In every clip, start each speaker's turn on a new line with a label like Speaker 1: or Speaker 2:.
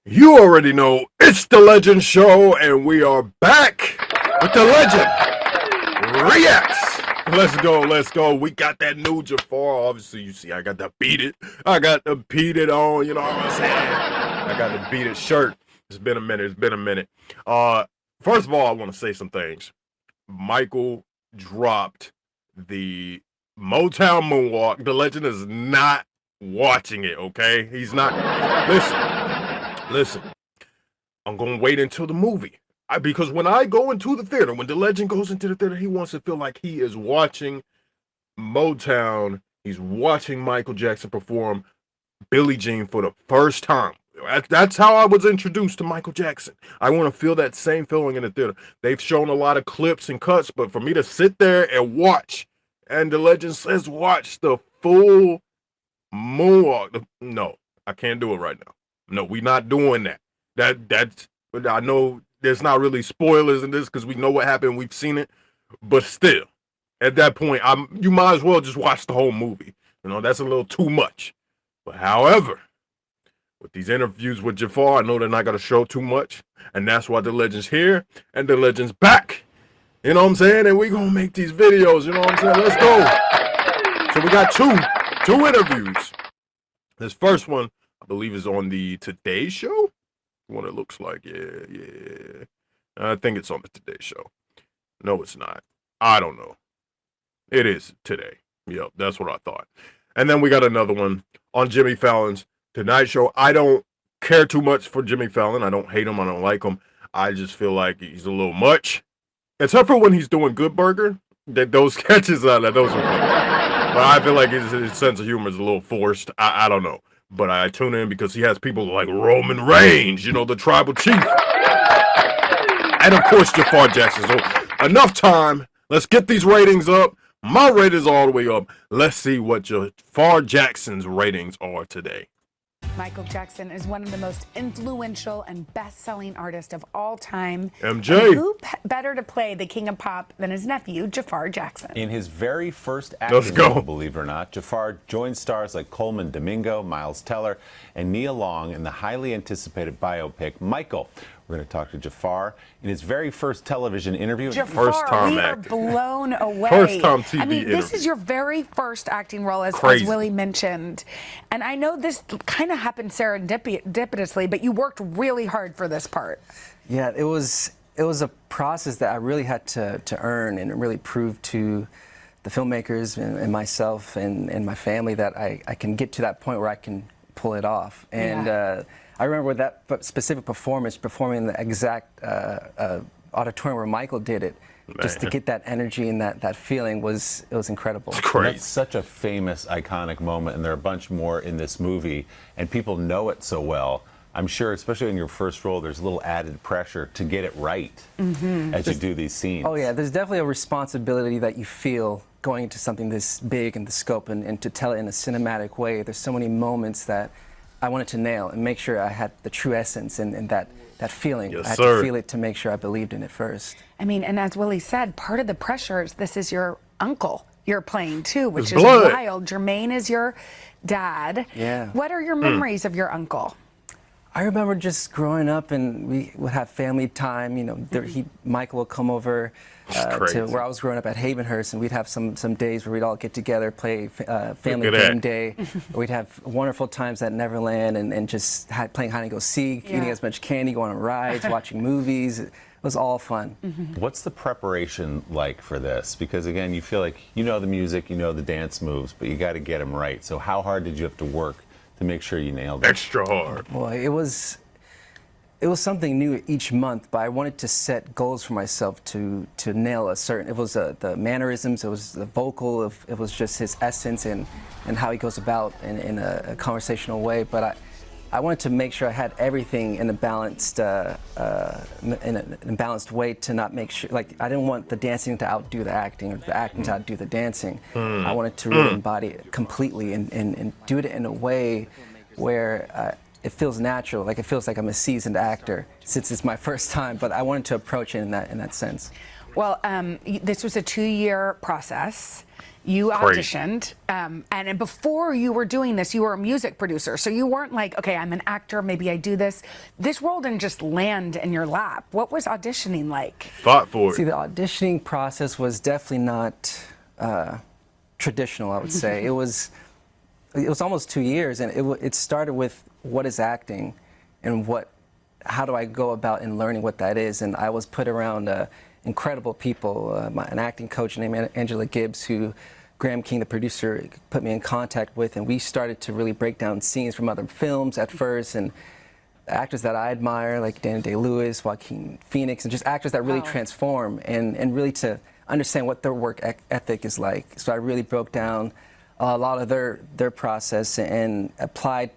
Speaker 1: You already know it's the Legend Show, and we are back with the Legend Reacts. Let's go, let's go. We got that new Jaafar. Obviously, you see, I got the beat it. I got the beat it on, you know what I'm saying? I got the beat it shirt. It's been a minute, it's been a minute. First of all, I want to say some things. Michael dropped the Motown Moonwalk. The Legend is not watching it, okay? He's not. Listen. I'm going to wait until the movie. Because when I go into the theater, when the Legend goes into the theater, he wants to feel like he is watching Motown. He's watching Michael Jackson perform Billie Jean for the first time. That's how I was introduced to Michael Jackson. I want to feel that same feeling in the theater. They've shown a lot of clips and cuts, but for me to sit there and watch, and the Legend says watch the full Moonwalk. No, I can't do it right now. No, we're not doing that. That's I know there's not really spoilers in this because we know what happened, we've seen it, but still, at that point, you might as well just watch the whole movie. You know, that's a little too much. But however, with these interviews with Jaafar, I know they're not gonna show too much, and that's why the Legend's here and the Legend's back. You know what I'm saying? And we gonna make these videos. You know what I'm saying? Let's go. So we got two interviews. This first one, I believe, is on the Today Show. What it looks like, yeah. I think it's on the Today Show. No, it's not. I don't know. It is today. Yep, that's what I thought. And then we got another one on Jimmy Fallon's Tonight Show. I don't care too much for Jimmy Fallon. I don't hate him. I don't like him. I just feel like he's a little much. Except for when he's doing Good Burger. Those sketches, those are funny. But I feel like his sense of humor is a little forced. I don't know. But I tune in because he has people like Roman Reigns, you know, the tribal chief. And of course, Jaafar Jackson. So enough time. Let's get these ratings up. My ratings all the way up. Let's see what Jaafar Jackson's ratings are today.
Speaker 2: Michael Jackson is one of the most influential and best-selling artists of all time.
Speaker 1: MJ.
Speaker 2: And who better to play the king of pop than his nephew, Jaafar Jackson?
Speaker 3: In his very first acting role, believe it or not, Jaafar joined stars like Coleman Domingo, Miles Teller, and Nia Long in the highly anticipated biopic, Michael. We're going to talk to Jaafar in his very first television interview.
Speaker 2: Jaafar,
Speaker 1: first time
Speaker 2: we
Speaker 1: acting.
Speaker 2: are blown away.
Speaker 1: First time TV
Speaker 2: I mean,
Speaker 1: interview.
Speaker 2: this is your very first acting role, as Willie mentioned. And I know this kind of happened serendipitously, but you worked really hard for this part.
Speaker 4: Yeah, it was a process that I really had to earn and really prove to the filmmakers and myself and my family that I can get to that point where I can pull it off. And I remember with that specific performance, performing in the exact auditorium where Michael did it, just to get that energy and that feeling it was incredible.
Speaker 1: It's crazy.
Speaker 3: That's such a famous, iconic moment, and there are a bunch more in this movie, and people know it so well. I'm sure, especially in your first role, there's a little added pressure to get it right as you do these scenes.
Speaker 4: Oh yeah, there's definitely a responsibility that you feel going into something this big in the scope and to tell it in a cinematic way. There's so many moments that I wanted to nail and make sure I had the true essence and that feeling.
Speaker 1: Yes,
Speaker 4: I had
Speaker 1: sir.
Speaker 4: to feel it to make sure I believed in it first.
Speaker 2: I mean, and as Willie said, part of the pressure is this is your uncle you're playing too, which
Speaker 1: His
Speaker 2: is
Speaker 1: blood.
Speaker 2: wild. Jermaine is your dad.
Speaker 4: Yeah.
Speaker 2: What are your memories of your uncle?
Speaker 4: I remember just growing up and we would have family time. You know, Michael would come over to where I was growing up at Havenhurst, and we'd have some days where we'd all get together, play family game day. We'd have wonderful times at Neverland and just playing hide and go seek, eating as much candy, going on rides, watching movies. It was all fun.
Speaker 3: What's the preparation like for this? Because again, you feel like you know the music, you know the dance moves, but you got to get them right. So how hard did you have to work to make sure you nailed it?
Speaker 1: Extra hard.
Speaker 4: Well, it was something new each month, but I wanted to set goals for myself to nail a certain. It was the mannerisms, it was the vocal, it was just his essence and how he goes about in a conversational way. But I wanted to make sure I had everything in a balanced way to not make sure, like, I didn't want the dancing to outdo the acting or the acting to outdo the dancing. I wanted to really embody it completely and do it in a way where it feels natural, like it feels like I'm a seasoned actor since it's my first time, but I wanted to approach it in that sense.
Speaker 2: Well, this was a 2-year process, You auditioned, and before you were doing this, you were a music producer. So you weren't like, okay, I'm an actor, maybe I do this. This role didn't just land in your lap. What was auditioning like?
Speaker 1: Fought for it.
Speaker 4: See, the auditioning process was definitely not traditional, I would say. It was almost 2 years, and it started with what is acting, and how do I go about in learning what that is. And I was put around incredible people, an acting coach named Angela Gibbs, who Graham King, the producer, put me in contact with, and we started to really break down scenes from other films at first, and actors that I admire, like Daniel Day-Lewis, Joaquin Phoenix, and just actors that really transform, and really to understand what their work ethic is like. So I really broke down a lot of their process and applied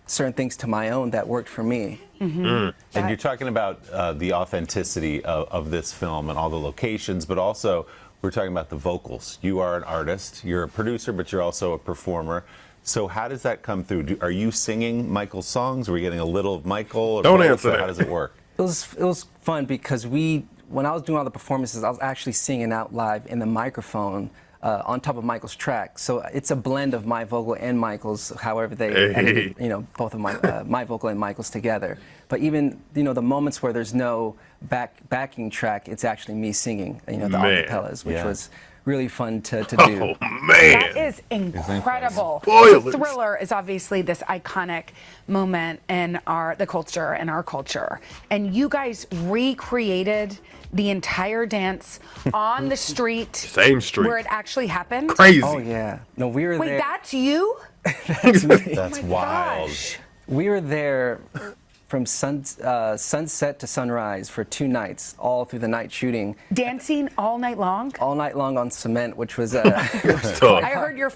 Speaker 4: certain things to my own that worked for me.
Speaker 3: And you're talking about the authenticity of this film and all the locations, but also we're talking about the vocals. You are an artist, you're a producer, but you're also a performer. So how does that come through? Are you singing Michael's songs? Are we getting a little of Michael? Or
Speaker 1: Don't
Speaker 3: both?
Speaker 1: answer that.
Speaker 3: How does it work?
Speaker 4: It was fun because when I was doing all the performances, I was actually singing out live in the microphone on top of Michael's track. So it's a blend of my vocal and Michael's, however they edited, both of my vocal and Michael's together. But even, the moments where there's no backing track, it's actually me singing, the acapellas, which was really fun to do.
Speaker 1: Oh, man.
Speaker 2: That is incredible.
Speaker 1: Spoilers.
Speaker 2: Thriller is obviously this iconic moment in the culture and our culture. And you guys recreated the entire dance on the street.
Speaker 1: Same street.
Speaker 2: Where it actually happened.
Speaker 1: Crazy.
Speaker 4: Oh, yeah. No, we were there.
Speaker 2: Wait, that's you?
Speaker 4: That's me.
Speaker 3: That's
Speaker 2: Oh my
Speaker 3: wild.
Speaker 2: gosh.
Speaker 4: We were there from sunset to sunrise for 2 nights, all through the night shooting.
Speaker 2: Dancing all night long?
Speaker 4: All night long on cement, which was
Speaker 1: Tough.
Speaker 2: I heard your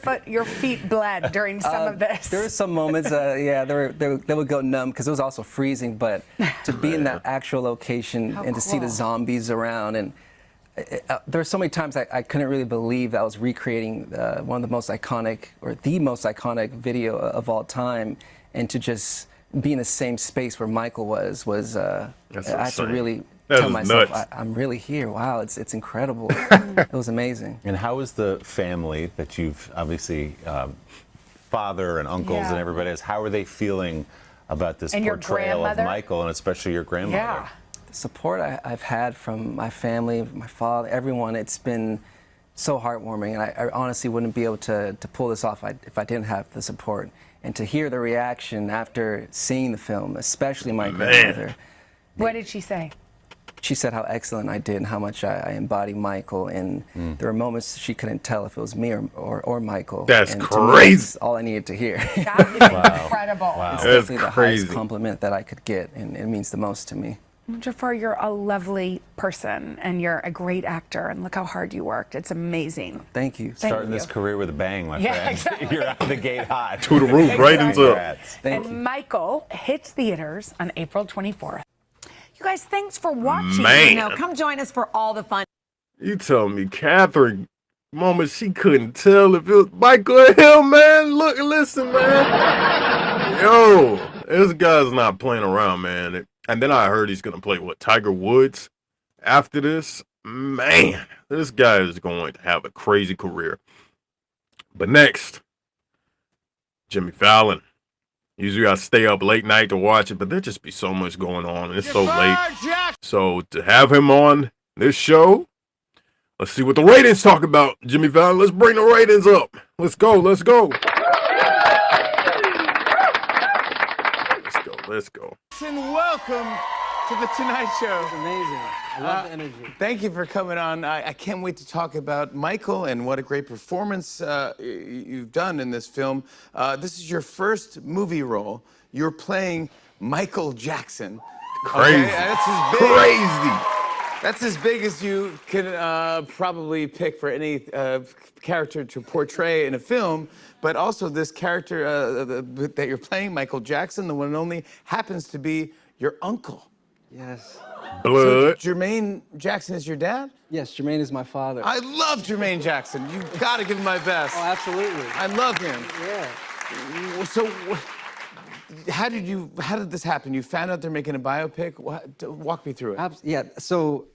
Speaker 2: feet bled during some of this.
Speaker 4: there were some moments, they would go numb because it was also freezing. But to be in that actual location and to see the
Speaker 2: cool.
Speaker 4: zombies around, and there were so many times I couldn't really believe that I was recreating one of the most iconic, or the most iconic video of all time, and to just be in the same space where Michael was I had to really tell myself, I'm really here. Wow, it's incredible. It was amazing.
Speaker 3: And how is the family that you've obviously, father and uncles and everybody else, how are they feeling about this portrayal of Michael, and especially your grandmother?
Speaker 2: Yeah.
Speaker 4: The support I've had from my family, my father, everyone, it's been so heartwarming, and I honestly wouldn't be able to pull this off if I didn't have the support. And to hear the reaction after seeing the film, especially my grandmother.
Speaker 2: What did she say?
Speaker 4: She said how excellent I did and how much I embody Michael. And there were moments she couldn't tell if it was me or Michael.
Speaker 1: That's
Speaker 4: and
Speaker 1: crazy.
Speaker 4: To me, that's all I needed to hear.
Speaker 2: That is incredible.
Speaker 3: Wow.
Speaker 4: It's
Speaker 1: That's
Speaker 4: definitely the
Speaker 1: crazy.
Speaker 4: highest compliment that I could get, and it means the most to me.
Speaker 2: Jafar, you're a lovely person, and you're a great actor, and look how hard you worked. It's amazing.
Speaker 4: Thank you.
Speaker 3: Starting this career with a bang, my
Speaker 2: Yeah,
Speaker 3: friend.
Speaker 2: exactly.
Speaker 3: You're out of the gate hot.
Speaker 1: To the roof, right into it.
Speaker 3: Congrats.
Speaker 4: Thank you.
Speaker 2: And Michael hits theaters on April 24th. You guys, thanks for watching.
Speaker 1: Man.
Speaker 5: Come join us for all the fun.
Speaker 1: You tell me, Catherine, moment she couldn't tell if it was Michael or him, man. Look, listen, man. Yo, this guy's not playing around, man. And then I heard he's going to play, Tiger Woods after this? Man, this guy is going to have a crazy career. But next, Jimmy Fallon. Usually I stay up late night to watch it, but there just be so much going on, and it's so late. So to have him on this show, let's see what the ratings talk about. Jimmy Fallon, let's bring the ratings up. Let's go, let's go. Let's go.
Speaker 6: And welcome to the Tonight Show.
Speaker 4: Amazing. I love the energy.
Speaker 6: Thank you for coming on. I can't wait to talk about Michael and what a great performance you've done in this film. This is your first movie role. You're playing Michael Jackson.
Speaker 1: Crazy.
Speaker 6: Okay? That's as big.
Speaker 1: Crazy.
Speaker 6: That's as big as you can probably pick for any character to portray in a film. But also this character that you're playing, Michael Jackson, the one and only, happens to be your uncle.
Speaker 4: Yes.
Speaker 1: Blood.
Speaker 6: So Jermaine Jackson is your dad?
Speaker 4: Yes, Jermaine is my father.
Speaker 6: I love Jermaine Jackson. You've got to give him my best.
Speaker 4: Oh, absolutely.
Speaker 6: I love him.
Speaker 4: Yeah.
Speaker 6: So, how did this happen? You found out they're making a biopic? Walk me through it.
Speaker 4: Yeah, so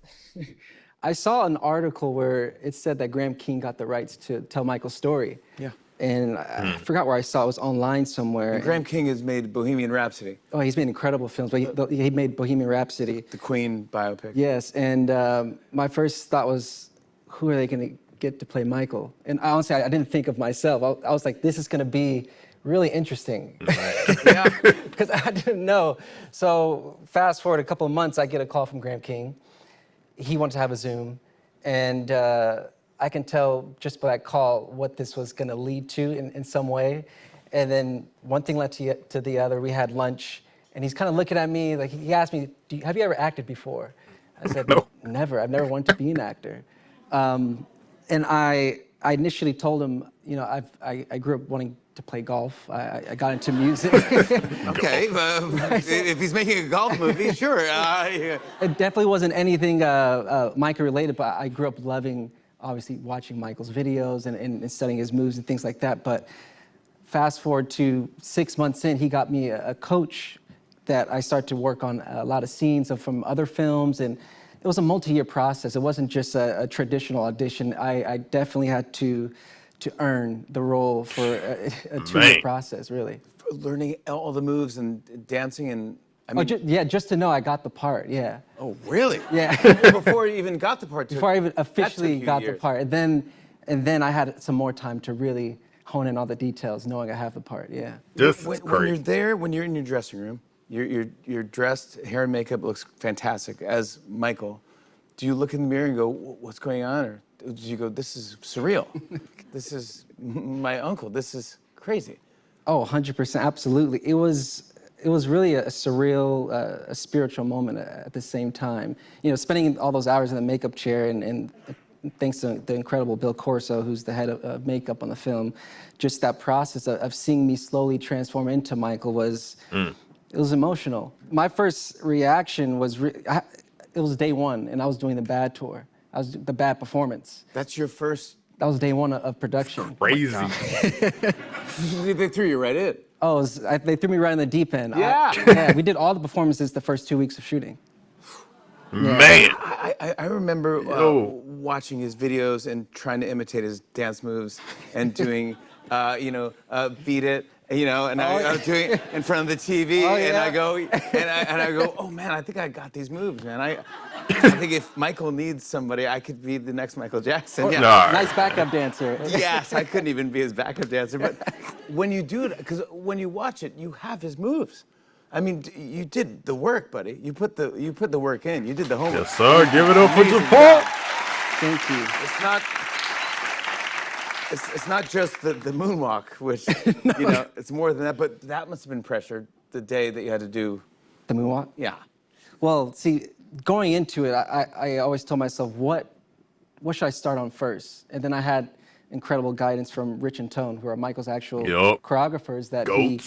Speaker 4: I saw an article where it said that Graham King got the rights to tell Michael's story.
Speaker 6: Yeah.
Speaker 4: And I forgot where I saw it. It was online somewhere.
Speaker 6: And Graham King has made Bohemian Rhapsody.
Speaker 4: Oh, he's made incredible films, but he made Bohemian Rhapsody.
Speaker 6: The Queen biopic.
Speaker 4: Yes, and my first thought was, who are they going to get to play Michael? And honestly, I didn't think of myself. I was like, this is going to be really interesting.
Speaker 6: Yeah.
Speaker 4: Because I didn't know. So fast forward a couple of months, I get a call from Graham King. He wanted to have a Zoom, and I can tell just by that call what this was going to lead to in some way. And then one thing led to the other. We had lunch, and he's kind of looking at me like he asked me, "Have you ever acted before?" I said,
Speaker 1: No.
Speaker 4: Never. I've never wanted to be an actor. And I initially told him, you know, I grew up wanting to play golf. I got into music.
Speaker 6: Okay, if he's making a golf movie, sure. Yeah.
Speaker 4: It definitely wasn't anything Micah related, but I grew up loving, obviously, watching Michael's videos and studying his moves and things like that. But fast forward to 6 months in, he got me a coach that I started to work on a lot of scenes from other films, and it was a multi-year process. It wasn't just a traditional audition. I definitely had to earn the role for a two-year process, really.
Speaker 6: Learning all the moves and dancing and, I mean...
Speaker 4: just to know I got the part, yeah.
Speaker 6: Oh, really?
Speaker 4: Yeah.
Speaker 6: Before you even got the part.
Speaker 4: Before I even officially got the part. And then I had some more time to really hone in all the details, knowing I have the part, yeah.
Speaker 1: This is
Speaker 6: When
Speaker 1: great.
Speaker 6: you're there, when you're in your dressing room, you're dressed, hair and makeup looks fantastic as Michael. Do you look in the mirror and go, what's going on? Or do you go, this is surreal? This is my uncle. This is crazy.
Speaker 4: Oh, 100%, absolutely. It was really a surreal, a spiritual moment at the same time. You know, spending all those hours in the makeup chair and thanks to the incredible Bill Corso, who's the head of makeup on the film, just that process of seeing me slowly transform into Michael was, it was emotional. My first reaction was, it was day one, and I was doing the Bad tour. I was the Bad performance.
Speaker 6: That's your first...
Speaker 4: That was day one of production.
Speaker 1: Crazy.
Speaker 6: They threw you right in.
Speaker 4: Oh, they threw me right in the deep end.
Speaker 6: Yeah.
Speaker 4: Yeah, we did all the performances the first 2 weeks of shooting.
Speaker 1: Man.
Speaker 6: I remember watching his videos and trying to imitate his dance moves and doing, Beat It, and I was doing it in front of the TV, and I go, oh man, I think I got these moves, man. I think if Michael needs somebody, I could be the next Michael Jackson. Yeah.
Speaker 4: Nice backup dancer.
Speaker 6: Yes, I couldn't even be his backup dancer, but when you do it, because when you watch it, you have his moves. I mean, you did the work, buddy. You put the work in. You did the homework.
Speaker 1: Yes, sir. Give it up for Jaafar.
Speaker 4: Thank you.
Speaker 6: It's not just the moonwalk, which it's more than that. But that must have been pressure the day that you had to do
Speaker 4: the moonwalk.
Speaker 6: Yeah.
Speaker 4: Well, see, going into it, I always told myself, what should I start on first? And then I had incredible guidance from Rich and Tone, who are Michael's actual choreographers that he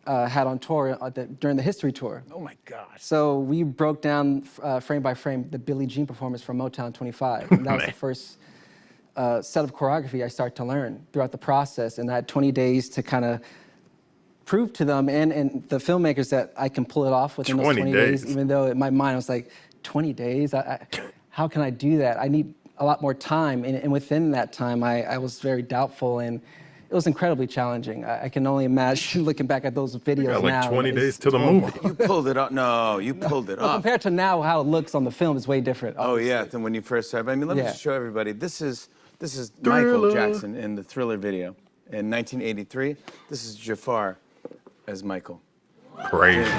Speaker 4: had on tour during the history tour.
Speaker 6: Oh my gosh.
Speaker 4: So we broke down frame by frame the Billie Jean performance from Motown 25. And that was the first set of choreography I started to learn throughout the process. And I had 20 days to kind of prove to them and the filmmakers that I can pull it off within those 20 days, even though in my mind I was like, 20 days? How can I do that? I need a lot more time. And within that time, I was very doubtful, and it was incredibly challenging. I can only imagine looking back at those videos now.
Speaker 1: Like 20 days to the movie.
Speaker 6: You pulled it off. No, you pulled it off.
Speaker 4: Compared to now, how it looks on the film is way different.
Speaker 6: Obviously. Oh yeah, than when you first started. I mean, let me just show everybody. This is Michael Jackson in the Thriller video in 1983. This is Jaafar as Michael.
Speaker 1: Crazy.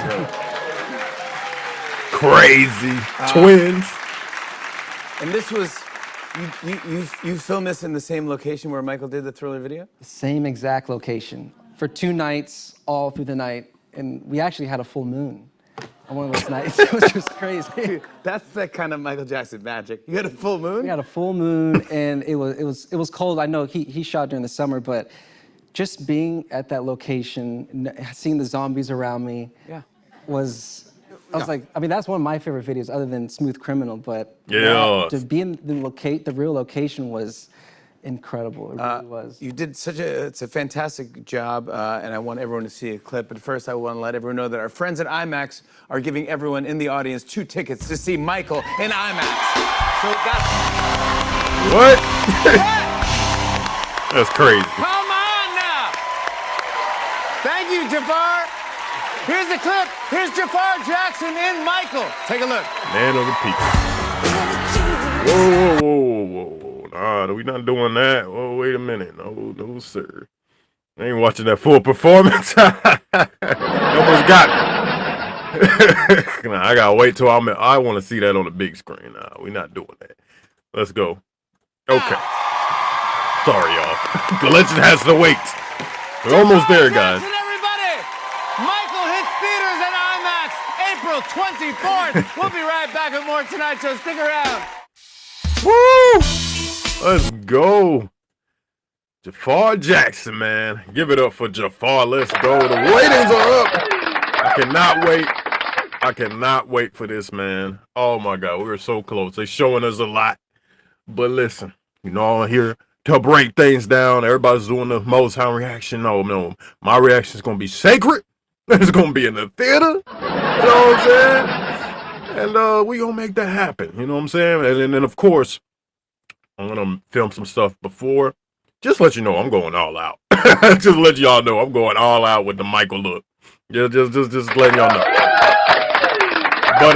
Speaker 1: Crazy. Twins.
Speaker 6: And this was, you filmed this in the same location where Michael did the Thriller video?
Speaker 4: The same exact location. For 2 nights, all through the night. And we actually had a full moon on one of those nights. It was just crazy.
Speaker 6: Dude, that's that kind of Michael Jackson magic. You had a full moon?
Speaker 4: We had a full moon, and it was cold. I know he shot during the summer, but just being at that location, seeing the zombies around me, was. I was like, I mean, that's one of my favorite videos, other than Smooth Criminal. But to be in the real location was incredible. It really was.
Speaker 6: You did it's a fantastic job, and I want everyone to see a clip. But first, I want to let everyone know that our friends at IMAX are giving everyone in the audience 2 tickets to see Michael in IMAX. So that's
Speaker 1: What? That's crazy.
Speaker 6: come on now. Thank you, Jaafar. Here's the clip. Here's Jaafar Jackson in Michael. Take a look.
Speaker 1: Man of the people. Whoa, whoa, whoa, whoa, whoa. Nah, we not doing that. Whoa, wait a minute. No, no, sir. I ain't watching that full performance. Almost got me. Nah, I gotta wait till I want to see that on the big screen. Nah, we not doing that. Let's go. Okay. Sorry, y'all. The legend has to wait. We're almost there, guys.
Speaker 6: Jackson, everybody. Michael hits theaters and IMAX April 24th. We'll be right back with more Tonight Show. Stick around.
Speaker 1: Woo! Let's go. Jaafar Jackson, man. Give it up for Jaafar. Let's go. The ratings are up. I cannot wait. I cannot wait for this, man. Oh, my God. We were so close. They're showing us a lot. But listen, you know, I'm here to break things down. Everybody's doing the Motown reaction. No. My reaction is going to be sacred. It's going to be in the theater. You know what I'm saying? And we going to make that happen. You know what I'm saying? And then, of course, I'm going to film some stuff before. Just let you know I'm going all out. Just let y'all know I'm going all out with the Michael look. Just letting y'all know. But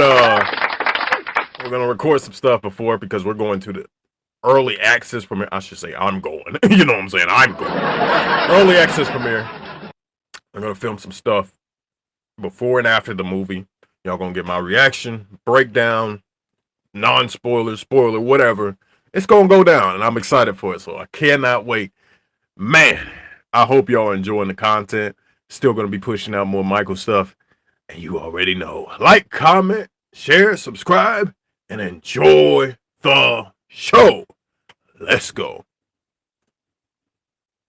Speaker 1: we're gonna record some stuff before because we're going to the early access premiere. I should say I'm going. You know what I'm saying? I'm going. Early access premiere. I'm gonna film some stuff before and after the movie. Y'all gonna get my reaction, breakdown, non-spoiler, spoiler, whatever. It's gonna go down, and I'm excited for it. So I cannot wait. Man, I hope y'all enjoying the content. Still gonna be pushing out more Michael stuff. And you already know. Like, comment, share, subscribe, and enjoy the show. Let's go.